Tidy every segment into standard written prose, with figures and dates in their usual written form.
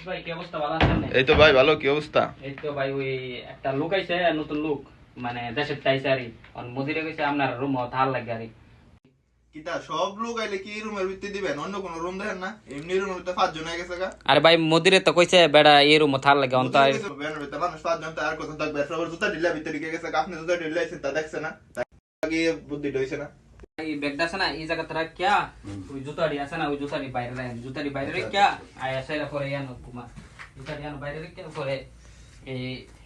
ভাই কি অবস্থা, ভালো আছেন? এই তো ভাই ভালো, কি অবস্থা? এই তো ভাই, ওই একটা লোক আইছে, নতুন লোক, মানে দেশের চাইছে আরই, মদিরে কইছে আপনার রুম ধার লাগে আরই। কিটা সব লোক আইলে কি রুমের ভিতরে দিবেন? অন্য কোন রুম দেখেন না? এমনি রুমের ভিতরে 5 জন হয়ে গেছে গা। আরে ভাই মদিরে তো কইছে বেড়া এই রুম ধার লাগে অন্ত। বেনের ভিতরে মানুষ 5 জন, তো আর কত থাকবে? সবার জুতা ঢিলা ভিতরে গিয়ে গেছে, আপনি জুতা ঢিলা আইছেন তা দেখছে না? আগে বুদ্ধি হইছে না? এই ব্যাগটা আছে না, এই জায়গাতে রাখিয়া ওই জুতাড়ি আছে না, ওই জুতাড়ি বাইরে রাখেন, জুতাড়ি বাইরে রাখিয়া আয়া সাইরা পরে ইয়ানো তোমার জুতাড়ি ইয়ানো বাইরে রাখিয়া পরে এই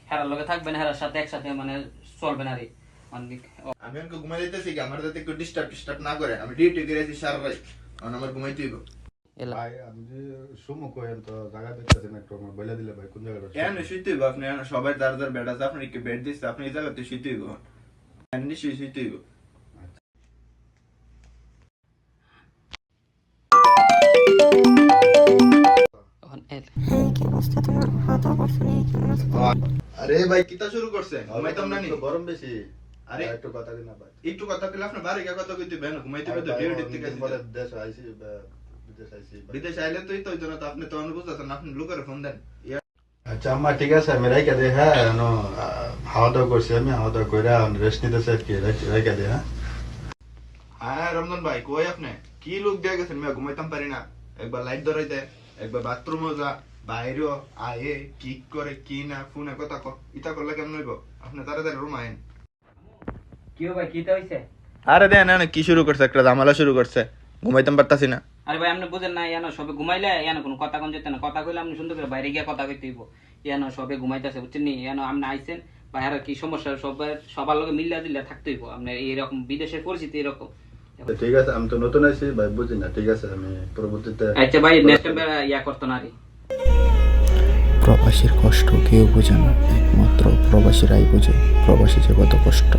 হেরার লগে থাকবেন, হেরার সাথে একসাথে মানে চলবেন আরই। আমি অনেক ঘুমাই দিতেছি, আমার যাতে একটু ডিস্টার্ব না করে। আমি ডিউটি করেছি সারা রাত, আমার ঘুমাইতে হইব। ভাই আমি যে সুমো কইেন তো জায়গা দেখতেছেন একটু আমার বলে দিলে ভাই কোন জায়গাটা কেন শুইতে হইব? আপনি সবাই যার যার বেড আছে, আপনি কি বেড দিচ্ছে, আপনি এই জায়গাতে শুইতে হইব। নিশ্চয়ই শুইতে হইব। আরে ভাই কিতা শুরু করছে? ঘুমাইতাম না নি? গরম বেশি। আরে একটু কথা দিন না ভাই। একটু কথা কইলে আপনি বাড়ি গিয়ে কথা কইতে বেন, ঘুমাইতে হবে তো ডিউটি থেকে বলে দেশ আইছি বিদেশ আইছি। বিদেশ আইলে তুই তো ওইজন্য তো আপনি তো বুঝতেছেন, আপনি লোকের ফোন দেন। আচ্ছা আম্মা ঠিক আছে আমি রাইখা দিই। হ্যাঁ খাওয়া দাওয়া করছি, আমি খাওয়া দাওয়া করে রেস্ট নিতেছি আর কি, রাইখা দিই। হ্যাঁ হ্যাঁ রমজান ভাই কই আপনি? কি লোক দিয়ে গেছেন? আমি ঘুমাইতাম পারি না। একবার লাইট ধরাই দেয়, একবার বাথরুমে যা, বাইরেও আয়ে কি করে কি না, ফোনে কথা কর, ইটা করলে কেমন হইব? আপনি তাড়াতাড়ি রুম আইন। কি ভাই কিটা হইছে? আরে দেন না কি শুরু করছে, একটা ঝামেলা শুরু করছে, ঘুমাইতাম পারতাছি না। আরে ভাই আপনি বুঝেন না, ইয়ানো সবে ঘুমাইলে ইয়ানো কোনো কথা কোন যেতে না, কথা কইলে আপনি সুন্দর করে বাইরে গিয়া কথা কইতে হইব। ইয়ানো সবে ঘুমাইতেছে বুঝছেন নি, ইয়ানো আপনি আইছেন বাইরে কি সমস্যা, সবার লগে মিল্লা দিল্লা থাকতে হইব। আপনার এইরকম বিদেশের পরিস্থিতি এরকম। ঠিক আছে আমি তো নতুন আইছি ভাই, বুঝি না। ঠিক আছে আমি পরবর্তীতে আচ্ছা ভাই নেক্সট টাইম ইয়া করতো না রে। প্রবাসীর কষ্ট কেউ বোঝে না, একমাত্র প্রবাসীরাই বোঝে প্রবাসী যে কত কষ্ট।